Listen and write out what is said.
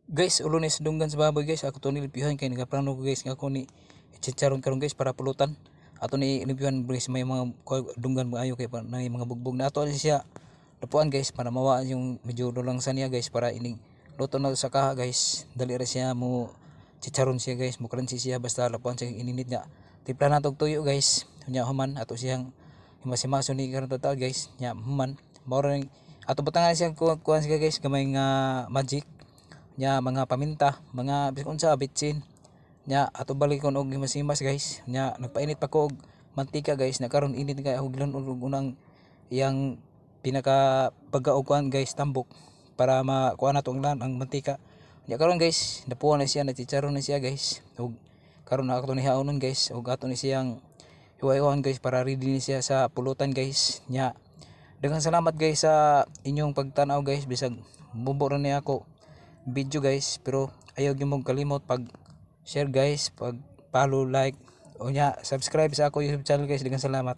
Guys, ulo ni sa dunggan sa baboy guys. Ako to nilipihan kay nagaplano ko guys nga ako ni chicharon karon guys para pulutan. Ato ni nilipihan guys may mga dunggan maayo kay pa na mga bugbog na ato siya lapuan guys para mawa yung medyo dulang sa niya guys para ining luto na sa kaha guys. Dali ra siya mo chicharon siya guys. Mo crunchy siya basta lapuan siya ininit nga. Timpla na tog tuyo guys. Nya human ato siyang himasimaso ni karon ta guys. Nya human mao ra ato butangan siya kuan siya guys gamay nga magic nya mga paminta mga biskon sa bitsin nya ato balikon og himasimas guys nya nagpainit pa ko og mantika guys na karon init kay huglan og unang iyang pinaka pagkaugkuan guys tambok para makuha na tong lan ang mantika nya karon guys napuan na siya nachicharon na siya guys og karon na ato ni haonon guys og ato ni siyang hiwa-hiwaon guys para ready ni siya sa pulutan guys nya daghang salamat guys sa inyong pagtan-aw guys bisag mubo ra ni ako video guys pero ayaw gyud mong kalimot pag share guys pag follow like o nya subscribe sa ako YouTube channel guys daghang salamat.